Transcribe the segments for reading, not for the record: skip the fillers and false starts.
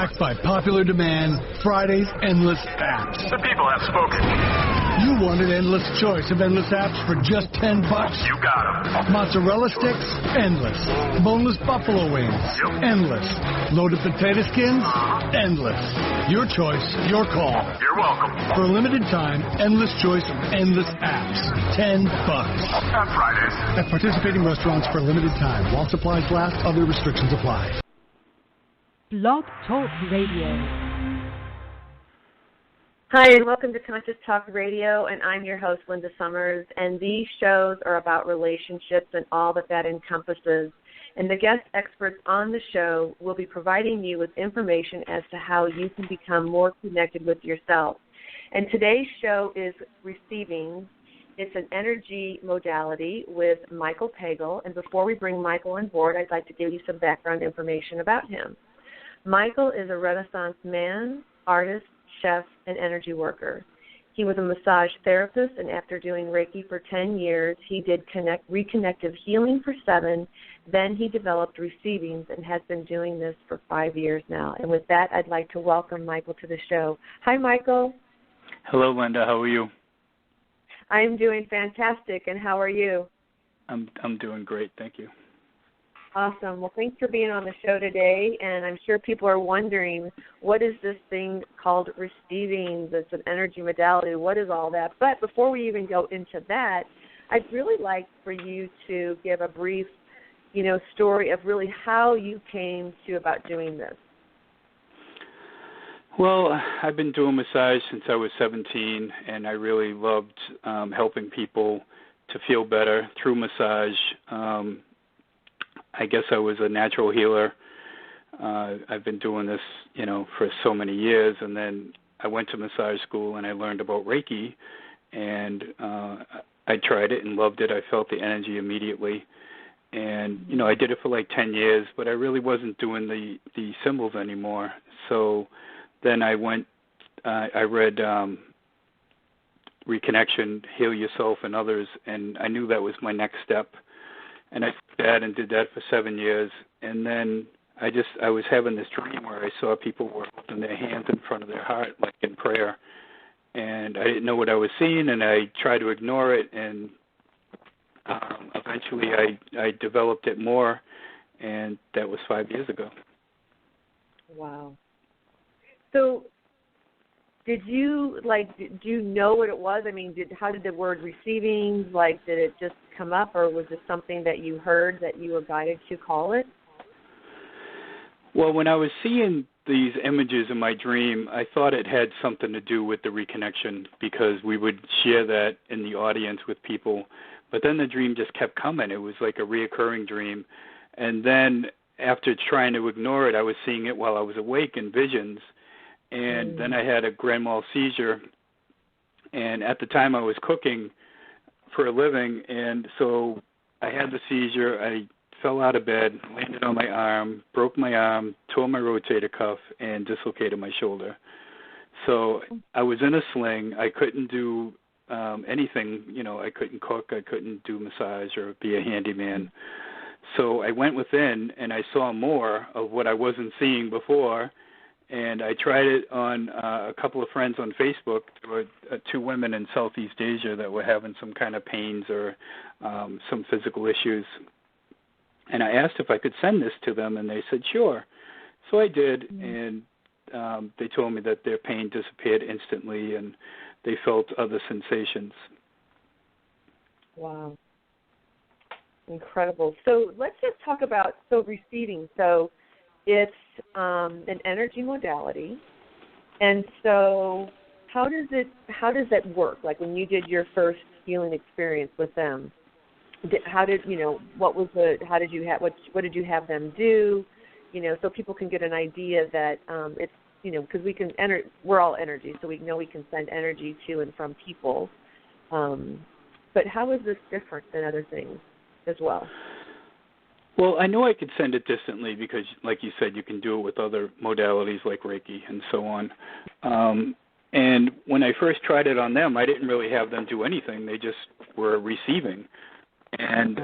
Backed by popular demand, Friday's endless apps. The people have spoken. You wanted endless choice of endless apps for just $10. You got them. Mozzarella sticks? Endless. Boneless buffalo wings? Yep. Endless. Loaded potato skins? Endless. Your choice, your call. You're welcome. For a limited time, endless choice of endless apps. $10. On Fridays. At participating restaurants for a limited time. While supplies last, other restrictions apply. Blog Talk Radio. Hi, and welcome to Conscious Talk Radio, and I'm your host, Linda Summers, and these shows are about relationships and all that encompasses. And the guest experts on the show will be providing you with information as to how you can become more connected with yourself. And today's show is Receiving. It's an energy modality with Michael Pagel, and before we bring Michael on board, I'd like to give you some background information about him. Michael is a Renaissance man, artist, chef, and energy worker. He was a massage therapist, and after doing Reiki for 10 years, he did reconnective healing for 7. Then he developed Receivings and has been doing this for 5 years now. And with that, I'd like to welcome Michael to the show. Hi, Michael. Hello, Linda. How are you? I'm doing fantastic, and how are you? I'm doing great, thank you. Awesome. Well, thanks for being on the show today, and I'm sure people are wondering, what is this thing called Receiving? It's an energy modality. What is all that? But before we even go into that, I'd really like for you to give a brief, story of really how you came to about doing this. Well, I've been doing massage since I was 17, and I really loved helping people to feel better through massage. I guess I was a natural healer. I've been doing this, for so many years, and then I went to massage school and I learned about Reiki, and I tried it and loved it. I felt the energy immediately, and I did it for like 10 years, but I really wasn't doing the symbols anymore. So then I read Reconnection, Heal Yourself and Others, and I knew that was my next step. And I did that and did that for 7 years. And then I was having this dream where I saw people were holding their hands in front of their heart, like in prayer. And I didn't know what I was seeing, and I tried to ignore it. And eventually I developed it more, and that was 5 years ago. Wow. So do you know what it was? I mean, how did the word Receiving, did it just come up, or was it something that you heard that you were guided to call it? Well, when I was seeing these images in my dream, I thought it had something to do with the reconnection, because we would share that in the audience with people. But then the dream just kept coming. It was like a reoccurring dream. And then after trying to ignore it, I was seeing it while I was awake in visions. And then I had a Grand Mal Seizure, and at the time I was cooking for a living, and so I had the seizure. I fell out of bed, landed on my arm, broke my arm, tore my rotator cuff, and dislocated my shoulder. So I was in a sling. I couldn't do anything. I couldn't cook. I couldn't do massage or be a handyman. So I went within, and I saw more of what I wasn't seeing before. And I tried it on a couple of friends on Facebook. There were 2 women in Southeast Asia that were having some kind of pains or some physical issues. And I asked if I could send this to them, and they said, sure. So I did, and they told me that their pain disappeared instantly, and they felt other sensations. Wow. Incredible. So let's just talk about Receiving. So it's an energy modality, and so how does that work? Like when you did your first healing experience with them, what did you have them do? So people can get an idea that it's because we're all energy, so we know we can send energy to and from people. But how is this different than other things as well? Well, I know I could send it distantly because, like you said, you can do it with other modalities like Reiki and so on. And when I first tried it on them, I didn't really have them do anything. They just were receiving. And,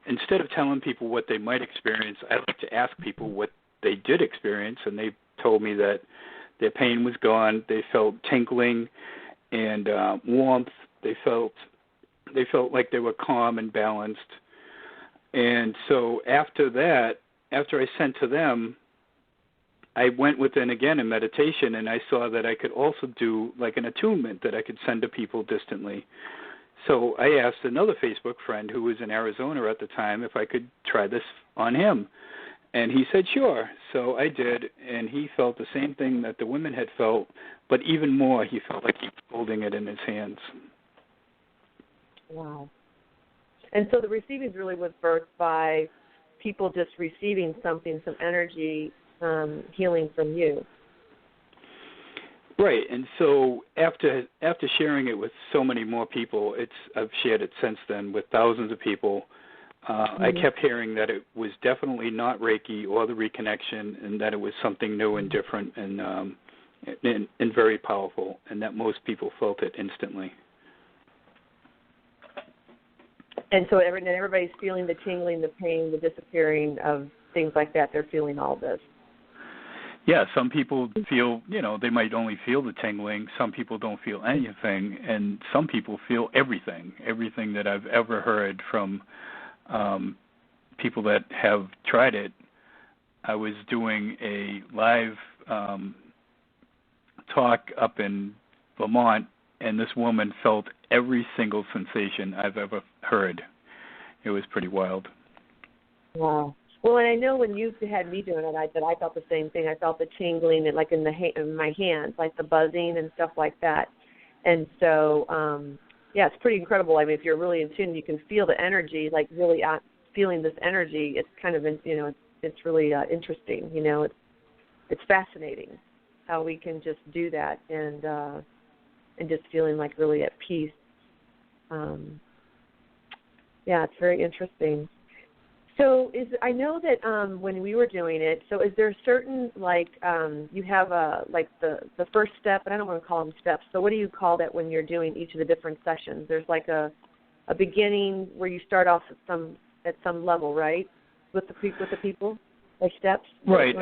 instead of telling people what they might experience, I like to ask people what they did experience, and they told me that their pain was gone. They felt tingling and warmth. They felt like they were calm and balanced. And so after that, after I sent to them, I went within again in meditation, and I saw that I could also do like an attunement that I could send to people distantly. So I asked another Facebook friend who was in Arizona at the time if I could try this on him. And he said, sure. So I did, and he felt the same thing that the women had felt, but even more, he felt like he was holding it in his hands. Wow. And so the receiving really was birthed by people just receiving something, some energy healing from you. Right, and so after sharing it with so many more people, I've shared it since then with thousands of people. I kept hearing that it was definitely not Reiki or the reconnection, and that it was something new and different and very powerful, and that most people felt it instantly. And so everybody's feeling the tingling, the pain, the disappearing of things like that. They're feeling all this. Yeah, some people feel, they might only feel the tingling. Some people don't feel anything, and some people feel everything that I've ever heard from people that have tried it. I was doing a live talk up in Vermont, and this woman felt every single sensation I've ever heard. It was pretty wild. Wow. Well, and I know when you had me doing it, I felt the same thing. I felt the tingling, and like in my hands, like the buzzing and stuff like that. And so, yeah, it's pretty incredible. I mean, if you're really in tune, you can feel the energy, like really feeling this energy. It's kind of, it's really interesting. It's fascinating how we can just do that and just feeling like really at peace. Yeah, it's very interesting. So I know that when we were doing it, so is there certain, you have the first step, and I don't want to call them steps, so what do you call that when you're doing each of the different sessions? There's like a beginning where you start off at some level, right, with the people, like steps? Right.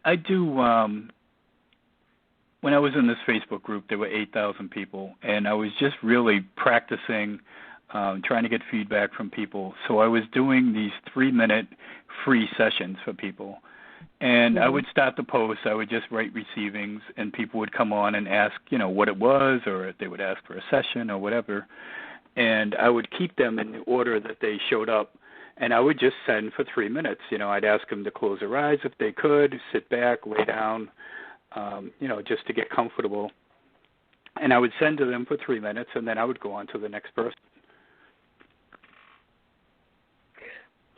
I do, when I was in this Facebook group, there were 8,000 people, and I was just really practicing trying to get feedback from people. So I was doing these 3-minute free sessions for people. And I would start the post. I would just write receivings, and people would come on and ask, what it was, or they would ask for a session or whatever. And I would keep them in the order that they showed up. And I would just send for 3 minutes. I'd ask them to close their eyes if they could, sit back, lay down, just to get comfortable. And I would send to them for 3 minutes, and then I would go on to the next person.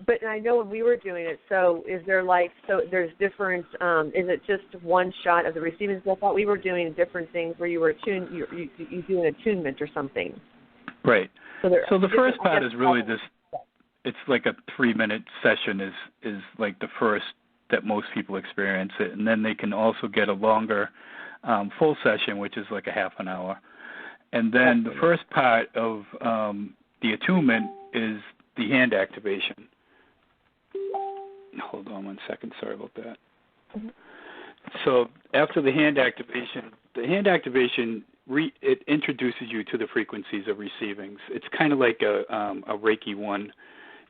But I know when we were doing it, so is there there's different, is it just one shot of the receiving? I thought we were doing different things where you were attuned, you do an attunement or something. Right. So the first part is really this, it's like a 3-minute session is like the first that most people experience it. And then they can also get a longer full session, which is like a half an hour. And then the first part of the attunement is the hand activation. Hold on 1 second. Sorry about that. Mm-hmm. So after the hand activation it introduces you to the frequencies of receivings. It's kind of like a Reiki 1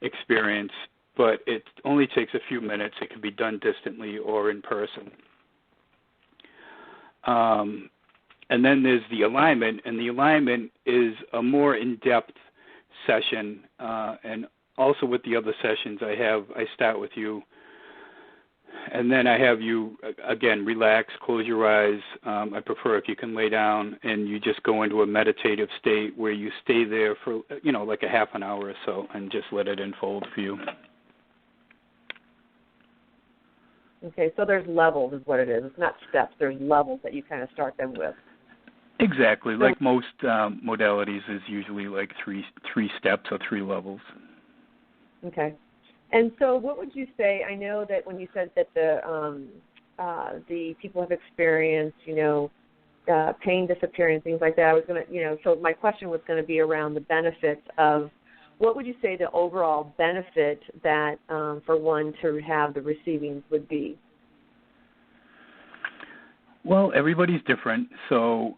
experience, but it only takes a few minutes. It can be done distantly or in person. And then there's the alignment, and the alignment is a more in-depth session, and also with the other sessions I start with you, and then I have you, again, relax, close your eyes. I prefer if you can lay down, and you just go into a meditative state where you stay there for, like a half an hour or so, and just let it unfold for you. Okay, so there's levels is what it is. It's not steps. There's levels that you kind of start them with. Exactly. Like most modalities is usually like three steps or 3 levels. Okay. And so what would you say, I know that when you said that the people have experienced, pain disappearing, things like that, I was going to, so my question was going to be around the benefits of what would you say the overall benefit that for one to have the receivings would be? Well, everybody's different, so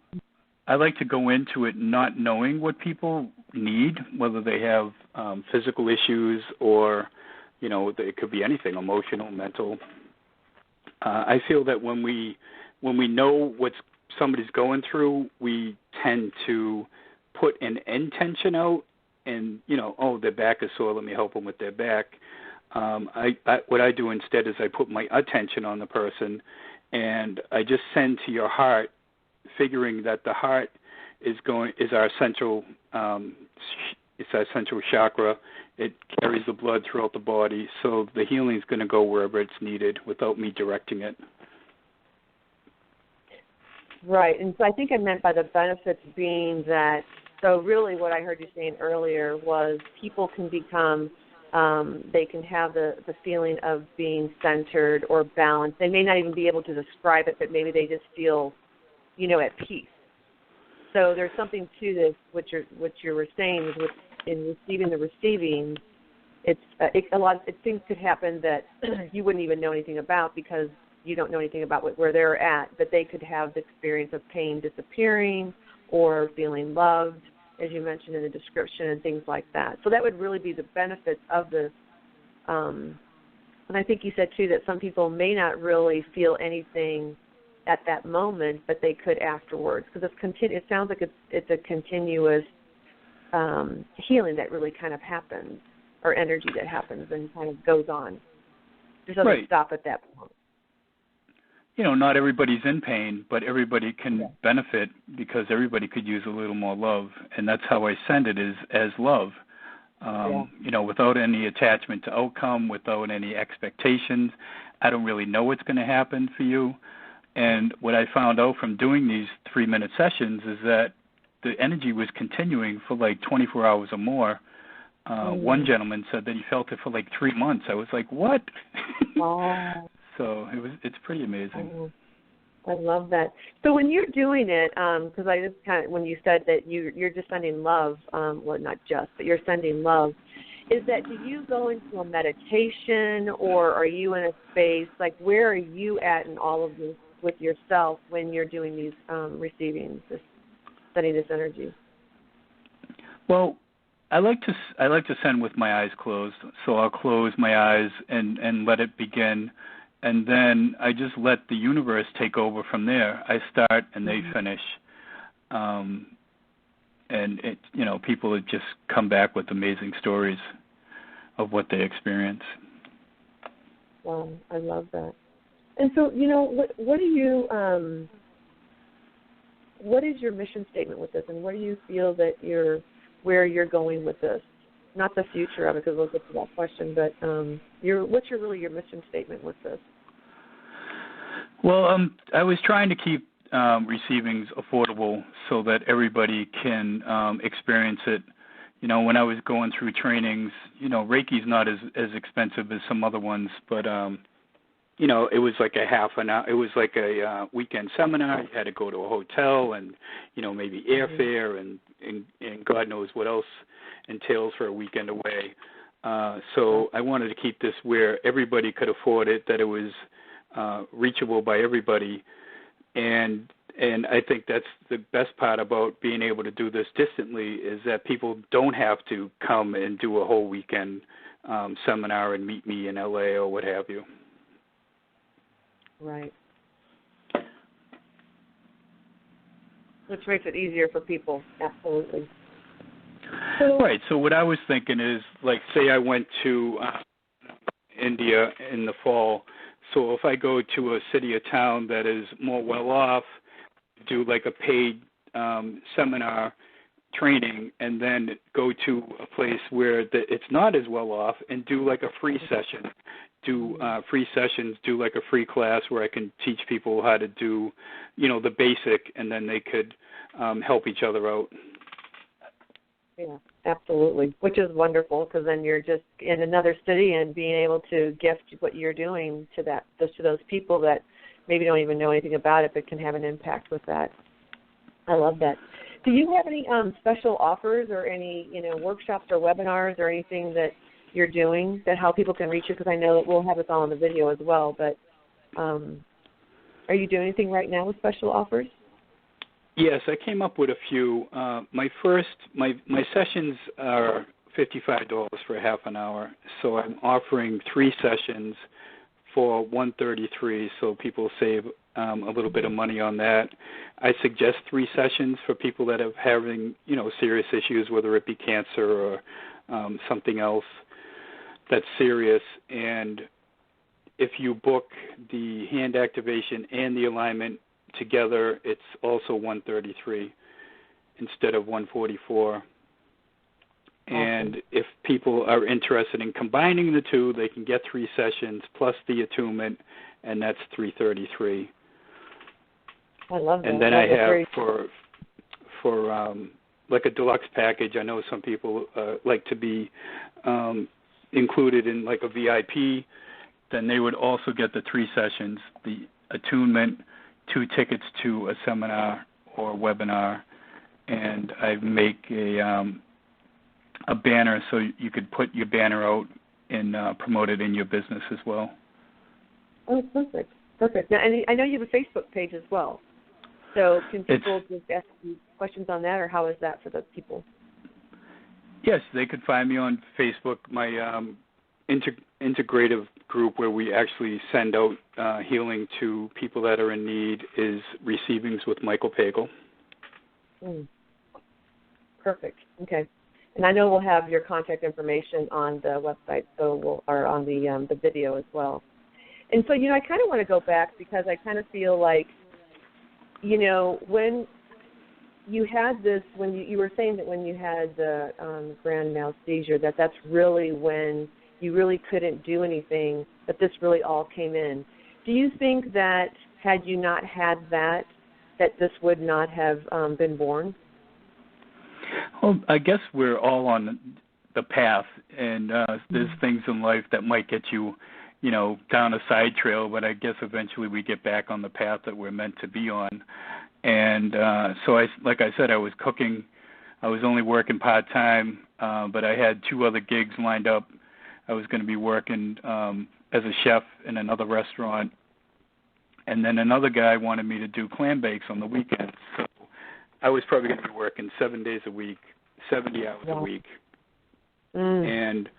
I like to go into it not knowing what people need, whether they have physical issues or, it could be anything, emotional, mental. I feel that when we know what somebody's going through, we tend to put an intention out and, their back is sore, let me help them with their back. What I do instead is I put my attention on the person and I just send to your heart, figuring that the heart is our central chakra. It carries the blood throughout the body, so the healing is going to go wherever it's needed without me directing it. Right, and so I think I meant by the benefits being that, so really what I heard you saying earlier was people can become, they can have the feeling of being centered or balanced. They may not even be able to describe it, but maybe they just feel, at peace. So there's something to this, what you were saying is in receiving the receiving, things could happen that you wouldn't even know anything about because you don't know anything about where they're at, but they could have the experience of pain disappearing or feeling loved, as you mentioned in the description, and things like that. So that would really be the benefits of this. And I think you said, too, that some people may not really feel anything at that moment, but they could afterwards, because it sounds like it's a continuous healing that really kind of happens, or energy that happens and kind of goes on. It doesn't stop at that point. Not everybody's in pain, but everybody can benefit because everybody could use a little more love, and that's how I send it, is as love. Without any attachment to outcome, without any expectations. I don't really know what's going to happen for you. And what I found out from doing these 3-minute sessions is that the energy was continuing for like 24 hours or more. One gentleman said that he felt it for like 3 months. I was like, what? Wow. So it's pretty amazing. I love that. So when you're doing it, because I just when you said that you're just sending love, well, not just, but you're sending love, is that, do you go into a meditation, or are you in a space, like where are you at in all of this with yourself when you're doing these receivings, sending this energy? Well, I like to send with my eyes closed, so I'll close my eyes and let it begin. And then I just let the universe take over from there. I start and they finish. And people would just come back with amazing stories of what they experience. Wow, I love that. And so, what do you, what is your mission statement with this, and what do you feel that where you're going with this? Not the future of it, because we'll get to that question, but what's your mission statement with this? Well, I was trying to keep receivings affordable so that everybody can experience it. When I was going through trainings, Reiki's not as expensive as some other ones, but it was like a half an hour. It was like a weekend seminar. You had to go to a hotel and, maybe airfare and God knows what else entails for a weekend away. So I wanted to keep this where everybody could afford it, that it was reachable by everybody. And I think that's the best part about being able to do this distantly, is that people don't have to come and do a whole weekend seminar and meet me in LA or what have you. Right. Which makes it easier for people, absolutely. Right. So what I was thinking is, like, say I went to India in the fall. So if I go to a city or town that is more well off, do like a paid seminar training, and then go to a place where it's not as well off and do like a free session. Do free sessions, do like a free class where I can teach people how to do, the basic, and then they could help each other out. Yeah, absolutely, which is wonderful, because then you're just in another city and being able to gift what you're doing to those people that maybe don't even know anything about it but can have an impact with that. I love that. Do you have any special offers or any, workshops or webinars or anything that you're doing that how people can reach you? Because I know that we'll have this all on the video as well. But are you doing anything right now with special offers? Yes, I came up with a few. My sessions are $55 for half an hour, so I'm offering 3 sessions for $133, so people save a little bit of money on that. I suggest 3 sessions for people that are having, serious issues, whether it be cancer or something else that's serious. And if you book the hand activation and the alignment together, it's also $133 instead of $144. And if people are interested in combining the two, they can get 3 sessions plus the attunement, and that's $333. I love that. And then I have for like a deluxe package. I know some people like to be included in like a VIP. Then they would also get the 3 sessions, the attunement, 2 tickets to a seminar or webinar, and I make a banner so you could put your banner out and promote it in your business as well. Oh, perfect. Now, and I know you have a Facebook page as well. So can people just ask you questions on that, or how is that for the people? Yes, they could find me on Facebook. My integrative group where we actually send out healing to people that are in need is Receivings with Michael Pagel. Perfect. Okay. And I know we'll have your contact information on the website, or on the video as well. And so, I kind of want to go back because I kind of feel like, when you had this, when you were saying that when you had the Grand Mal Seizure, that's really when you really couldn't do anything, that this really all came in. Do you think that had you not had that this would not have been born? Well, I guess we're all on the path, and there's things in life that might get you, down a side trail, but I guess eventually we get back on the path that we're meant to be on. And so, like I said, I was cooking. I was only working part-time, but I had 2 other gigs lined up. I was going to be working as a chef in another restaurant, and then another guy wanted me to do clam bakes on the weekends. So I was probably going to be working 7 days a week, 70 hours a week. And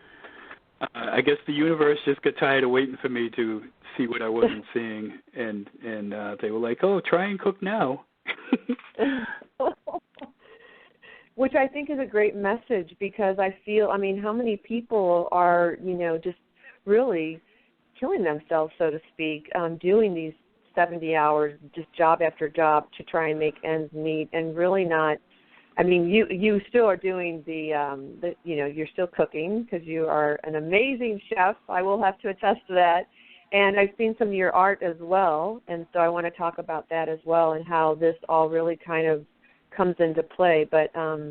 I guess the universe just got tired of waiting for me to see what I wasn't seeing, and they were like, "Oh, try and cook now." Which I think is a great message, because I feel, how many people are, just really killing themselves, so to speak, doing these 70 hours, just job after job to try and make ends meet, and really not. You still are doing you're still cooking because you are an amazing chef. I will have to attest to that. And I've seen some of your art as well, and so I want to talk about that as well and how this all really kind of comes into play. But, I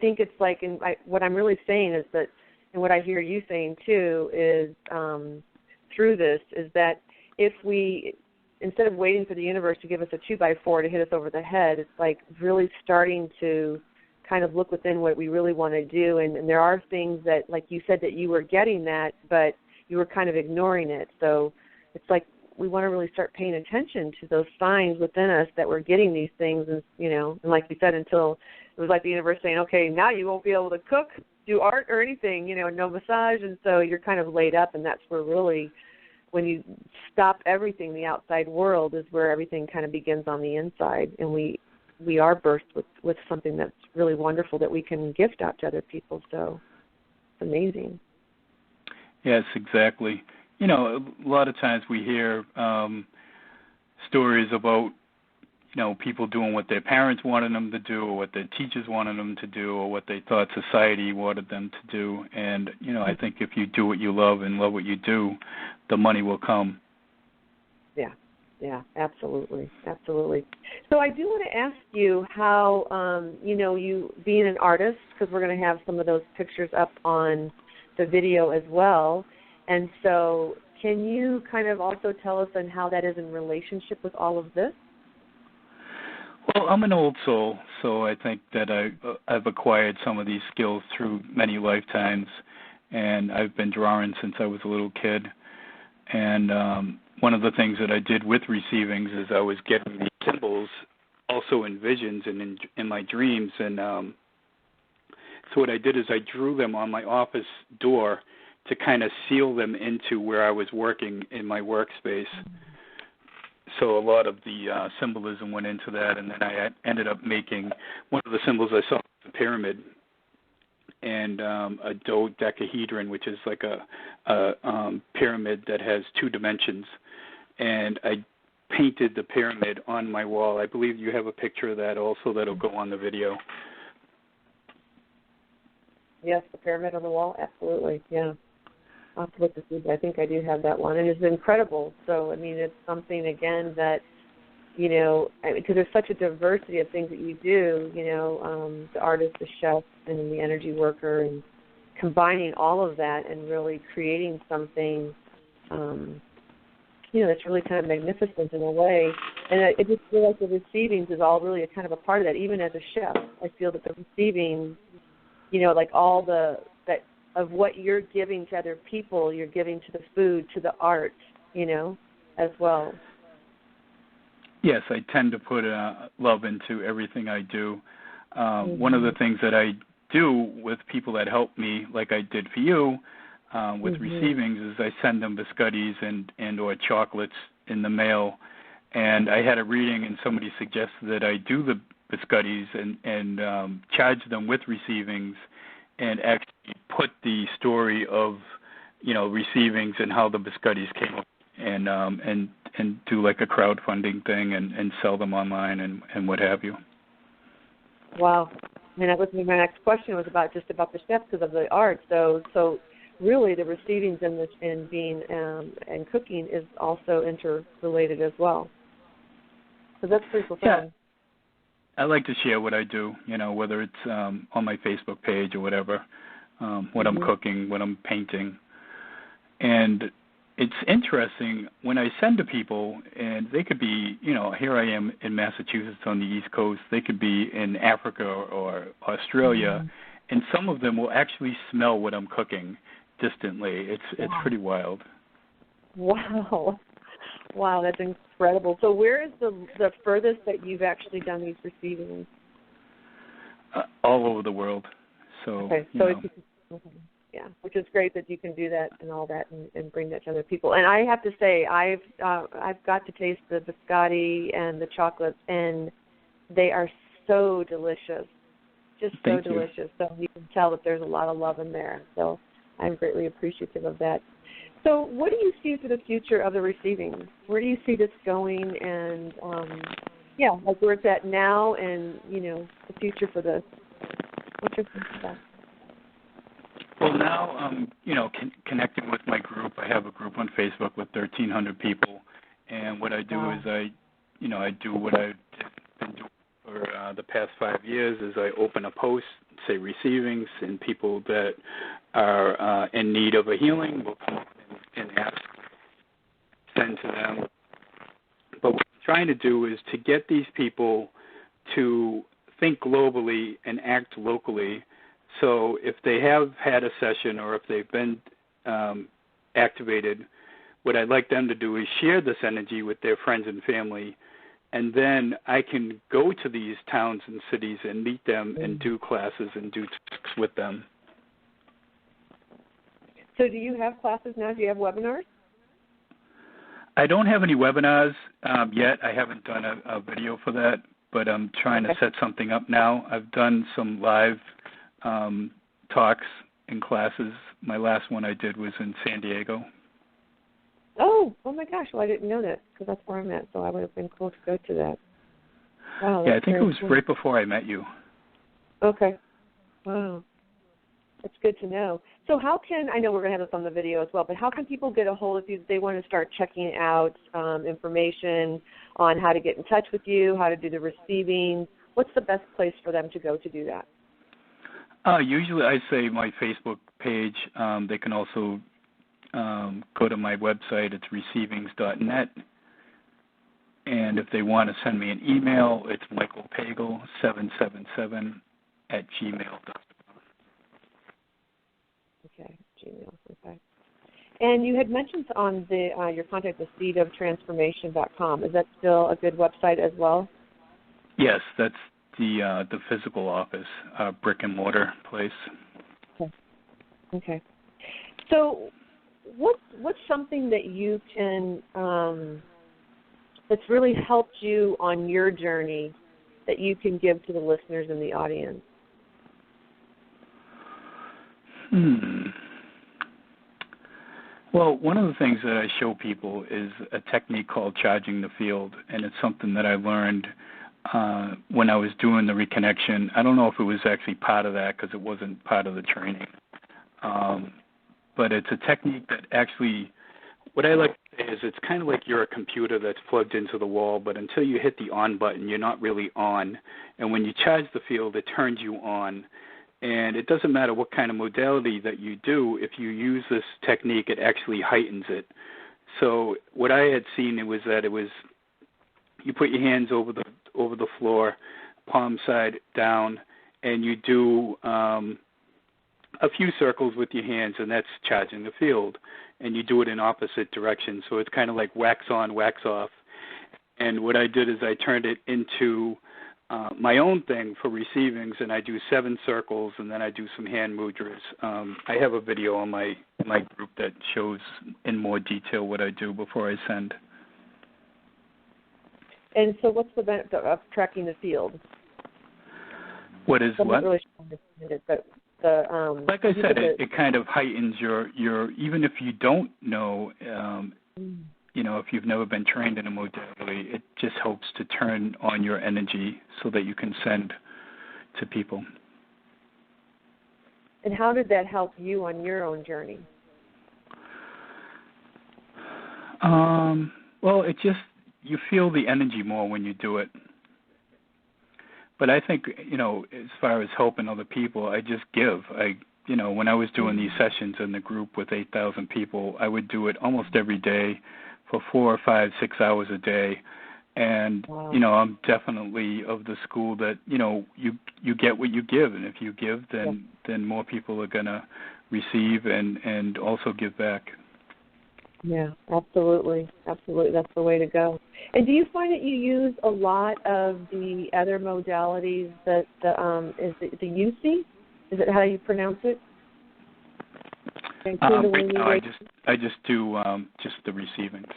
think it's like, what I'm really saying is that, and what I hear you saying too is through this, is that if we, instead of waiting for the universe to give us a 2x4 to hit us over the head, it's like really starting to kind of look within what we really want to do. And there are things that, like you said, that you were getting that, but you were kind of ignoring it. So it's like we want to really start paying attention to those signs within us that we're getting these things. And, and like you said, until it was like the universe saying, okay, now you won't be able to cook, do art or anything, no massage. And so you're kind of laid up, and that's where really, when you stop everything, the outside world is where everything kind of begins on the inside. And we are birthed with something that's really wonderful that we can gift out to other people. So it's amazing. Yes, exactly. A lot of times we hear stories about, people doing what their parents wanted them to do, or what their teachers wanted them to do, or what they thought society wanted them to do. And, I think if you do what you love and love what you do, the money will come. Yeah, absolutely. So I do want to ask you how, you being an artist, because we're going to have some of those pictures up on the video as well. And so can you kind of also tell us on how that is in relationship with all of this? Well, I'm an old soul, so I think that I've acquired some of these skills through many lifetimes, and I've been drawing since I was a little kid. And one of the things that I did with receivings is I was getting these symbols also in visions and in my dreams. And so what I did is I drew them on my office door to kind of seal them into where I was working in my workspace. So a lot of the symbolism went into that, and then I ended up making one of the symbols I saw was a pyramid and a dodecahedron, which is like a pyramid that has two dimensions. And I painted the pyramid on my wall. I believe you have a picture of that also that'll go on the video. Yes, the pyramid on the wall, absolutely, yeah. I'll have to look to see, but I think I do have that one. And it's incredible. So, I mean, it's something, again, that, you know, because there's such a diversity of things that you do, you know, the artist, the chef, and the energy worker, and combining all of that and really creating something, you know, that's really kind of magnificent in a way. And I just feel like the receivings is all really a kind of a part of that. Even as a chef, I feel that the receiving, you know, like all that of what you're giving to other people, you're giving to the food, to the art, you know, as well. Yes, I tend to put love into everything I do. One of the things that I do with people that help me, like I did for you, with receivings, is I send them biscottis and or chocolates in the mail. And I had a reading, and somebody suggested that I do the biscottis and charge them with receivings, and actually put the story of, you know, receivings and how the biscottis came up, and do like a crowdfunding thing and sell them online and what have you. Wow. I mean, that was my next question was about the chef because of the art. So really the receivings and being and cooking is also interrelated as well. So that's pretty profound. Yeah. I like to share what I do, you know, whether it's on my Facebook page or whatever, what I'm cooking, what I'm painting. And it's interesting when I send to people, and they could be, you know, here I am in Massachusetts on the East Coast. They could be in Africa or Australia, and some of them will actually smell what I'm cooking distantly. It's pretty wild. Wow. Wow, that's incredible. So where is the furthest that you've actually done these receivings? All over the world. So, okay, so it's, yeah, which is great that you can do that and all that and bring that to other people. And I have to say, I've got to taste the biscotti and the chocolates, and they are so delicious, just so Thank you. delicious. So you can tell that there's a lot of love in there. So I'm greatly appreciative of that. So what do you see for the future of the receiving? Where do you see this going? And, like where it's at now and, you know, the future for this. What's your sense of that? Well, now I'm, you know, connecting with my group. I have a group on Facebook with 1,300 people. And what I do is I do what I've been doing for the past 5 years is I open a post, say receivings, and people that are in need of a healing will come and ask, send to them. But what I'm trying to do is to get these people to think globally and act locally. So if they have had a session or if they've been activated, what I'd like them to do is share this energy with their friends and family, and then I can go to these towns and cities and meet them and do classes and do talks with them. So do you have classes now? Do you have webinars? I don't have any webinars yet. I haven't done a video for that, but I'm trying to set something up now. I've done some live talks and classes. My last one I did was in San Diego. Oh my gosh. Well, I didn't know that because that's where I'm at, so I would have been cool to go to that. Wow. Yeah, I think it was right before I met you. Okay. Wow. That's good to know. So how can, I know we're going to have this on the video as well, but how can people get a hold of you if they want to start checking out information on how to get in touch with you, how to do the receiving? What's the best place for them to go to do that? Usually I say my Facebook page. They can also go to my website. It's receivings.net. And if they want to send me an email, it's michaelpagel777@gmail.com. Okay, Gmail. Okay. And you had mentioned on your contact the seedoftransformation.com. Is that still a good website as well? Yes, that's the physical office, brick and mortar place. Okay. So, what's something that you can that's really helped you on your journey that you can give to the listeners in the audience? Well, one of the things that I show people is a technique called charging the field, and it's something that I learned when I was doing the reconnection. I don't know if it was actually part of that because it wasn't part of the training. But it's a technique that actually, what I like to say is it's kind of like you're a computer that's plugged into the wall, but until you hit the on button, you're not really on. And when you charge the field, it turns you on. And it doesn't matter what kind of modality that you do, if you use this technique, it actually heightens it. So what I had seen was that you put your hands over the floor, palm side down, and you do a few circles with your hands, and that's charging the field. And you do it in opposite directions, so it's kind of like wax on, wax off. And what I did is I turned it into my own thing for receivings, and I do 7 circles, and then I do some hand mudras. I have a video on my group that shows in more detail what I do before I send. And so what's the benefit of tracking the field? What is what? Really understand it, but like I said, it kind of heightens your even if you don't know, if you've never been trained in a modality, it just helps to turn on your energy so that you can send to people. And how did that help you on your own journey? Well, you feel the energy more when you do it. But I think, as far as helping other people, I just give. When I was doing these sessions in the group with 8,000 people, I would do it almost every day for 4 or 5, 6 hours a day. And, wow. I'm definitely of the school that, you get what you give. And if you give, then more people are going to receive and also give back. Yeah, absolutely. Absolutely. That's the way to go. And do you find that you use a lot of the other modalities that is the UC? Is it how you pronounce it? Right now I just do just the receivings.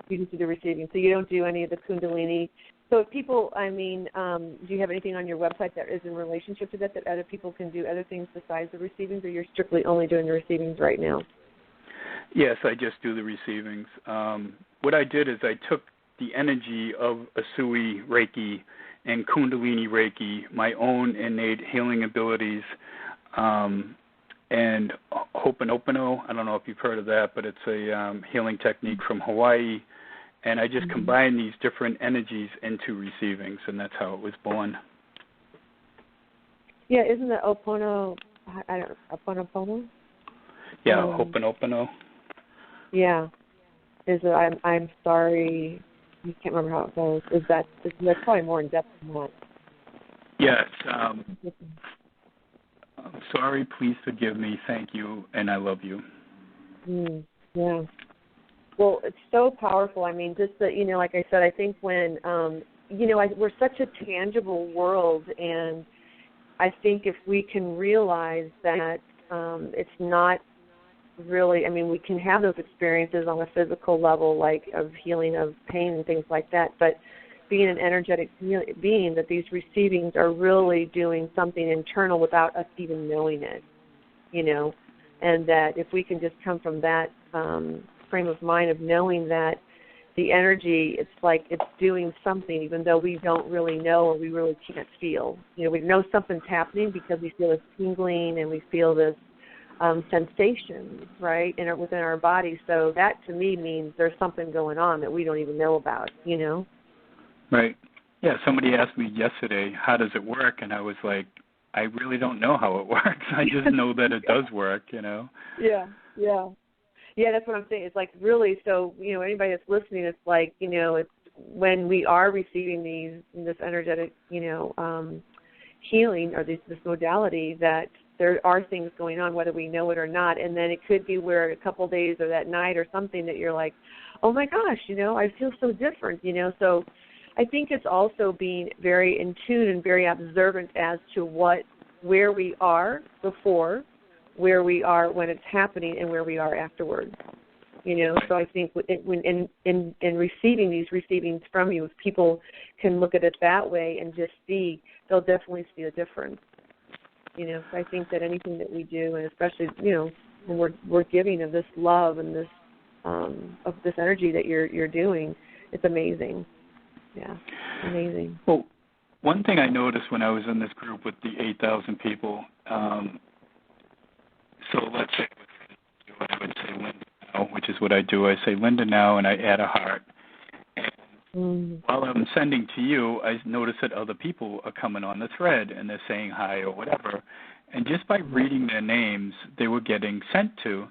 You just do the receiving. So you don't do any of the Kundalini. So if people, do you have anything on your website that is in relationship to that other people can do other things besides the receivings, or you're strictly only doing the receivings right now? Yes, I just do the receivings. What I did is I took the energy of Asui Reiki and Kundalini Reiki, my own innate healing abilities, and Ho'oponopono. I don't know if you've heard of that, but it's a healing technique from Hawaii. And I just combined these different energies into receivings, and that's how it was born. Yeah, isn't that Ho'oponopono? Yeah, Ho'oponopono. Yeah. I'm sorry. I can't remember how it goes. That's probably more in depth than that. Yes. I'm sorry, please forgive me, thank you, and I love you. Yeah. Well, it's so powerful. Just that, like I said, I think when, we're such a tangible world, and I think if we can realize that it's not really, we can have those experiences on a physical level, like of healing of pain and things like that, but being an energetic being, that these receivings are really doing something internal without us even knowing it, and that if we can just come from that frame of mind of knowing that the energy, it's like it's doing something even though we don't really know or we really can't feel. We know something's happening because we feel this tingling and we feel this sensation, right, within our body. So that to me means there's something going on that we don't even know about, Right. Yeah, somebody asked me yesterday, how does it work? And I was like, I really don't know how it works. I just know that it does work, Yeah, that's what I'm saying. It's like really, so, anybody that's listening, it's like, it's when we are receiving this energetic, healing or this modality, that there are things going on, whether we know it or not. And then it could be where a couple of days or that night or something that you're like, oh my gosh, I feel so different, So I think it's also being very in tune and very observant as to where we are before, where we are when it's happening, and where we are afterwards. So I think when in receiving these receivings from you, if people can look at it that way and just see, they'll definitely see a difference. So I think that anything that we do, and especially when we're giving of this love and this of this energy that you're doing, it's amazing. Yeah, amazing. Well, one thing I noticed when I was in this group with the 8,000 people, so let's say I would say Linda now, which is what I do. I say Linda now, and I add a heart. And while I'm sending to you, I notice that other people are coming on the thread, and they're saying hi or whatever. And just by reading their names, they were getting sent to.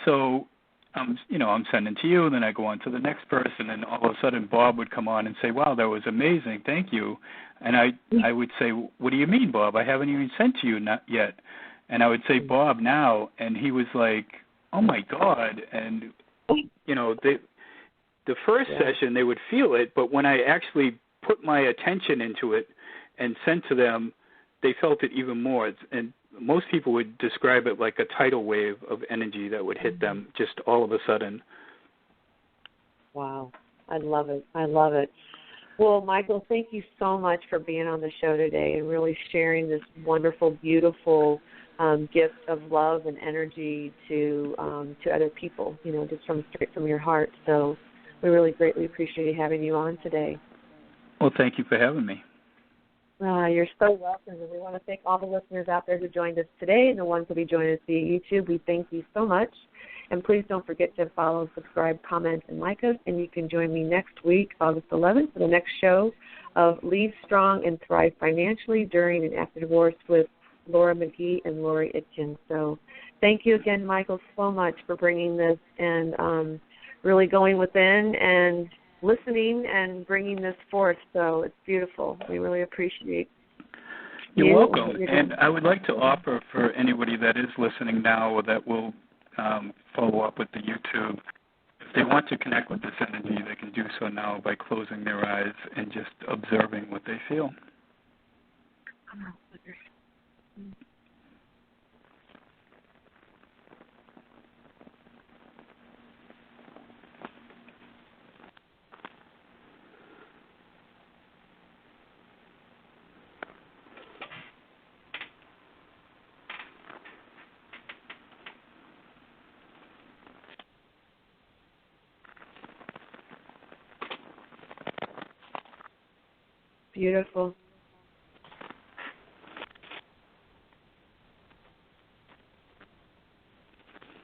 So, I'm sending to you, and then I go on to the next person, and all of a sudden Bob would come on and say, wow, that was amazing, thank you. And I would say, what do you mean, Bob? I haven't even sent to you not yet. And I would say, Bob, now. And he was like, oh, my God. And, the first session, they would feel it, but when I actually put my attention into it and sent to them, they felt it even more. And most people would describe it like a tidal wave of energy that would hit them just all of a sudden. Wow. I love it. I love it. Well, Michael, thank you so much for being on the show today and really sharing this wonderful, beautiful gift of love and energy to other people, just straight from your heart. So we really greatly appreciate having you on today. Well, thank you for having me. You're so welcome. And we want to thank all the listeners out there who joined us today and the ones who will be joining us via YouTube. We thank you so much. And please don't forget to follow, subscribe, comment, and like us. And you can join me next week, August 11th, for the next show of Lead Strong and Thrive Financially During and After Divorce with Laura McGee and Lori Itkin. So thank you again, Michael, so much for bringing this and really going within and listening and bringing this forth. So it's beautiful. We really appreciate You're welcome. And I would like to offer for anybody that is listening now or that will follow up with the YouTube, if they want to connect with this energy, they can do so now by closing their eyes and just observing what they feel. Beautiful.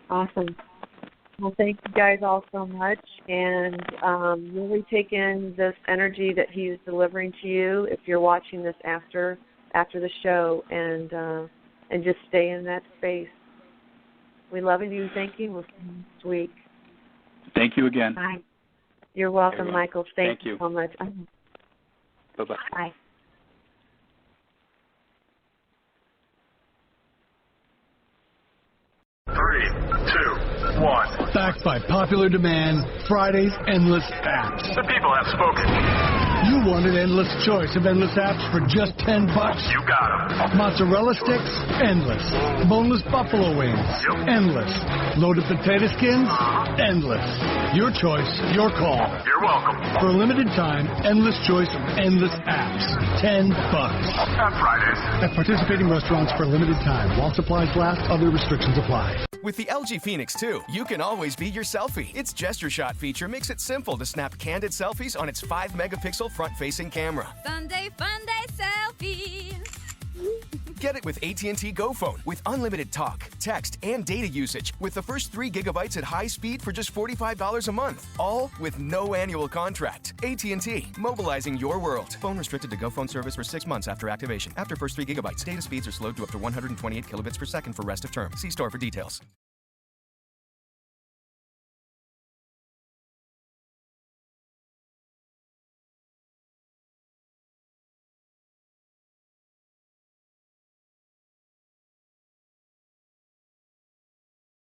Awesome. Well, thank you guys all so much, and really take in this energy that he is delivering to you if you're watching this after the show, and just stay in that space. We love you. Thank you. We'll see you next week. Thank you again. Bye. You're welcome, Michael. Thank you so much. Bye-bye. Bye. Three, two, one. Backed by popular demand, Friday's Endless Apps. The people have spoken. You wanted endless choice of endless apps for just $10. You got them. Mozzarella sticks? Endless. Boneless buffalo wings? Yep. Endless. Loaded potato skins? Endless. Your choice, your call. You're welcome. For a limited time, endless choice of endless apps. $10. On Fridays. At participating restaurants for a limited time. While supplies last, other restrictions apply. With the LG Phoenix 2, you can always be your selfie. Its Gesture Shot feature makes it simple to snap candid selfies on its 5-megapixel front-facing camera. Sunday fun day selfies. Get it with AT&T Go Phone with unlimited talk, text, and data usage with the first 3 gigabytes at high speed for just $45 a month. All with no annual contract. AT&T, mobilizing your world. Phone restricted to Go Phone service for 6 months after activation. After first 3 gigabytes, data speeds are slowed to up to 128 kilobits per second for rest of term. See store for details.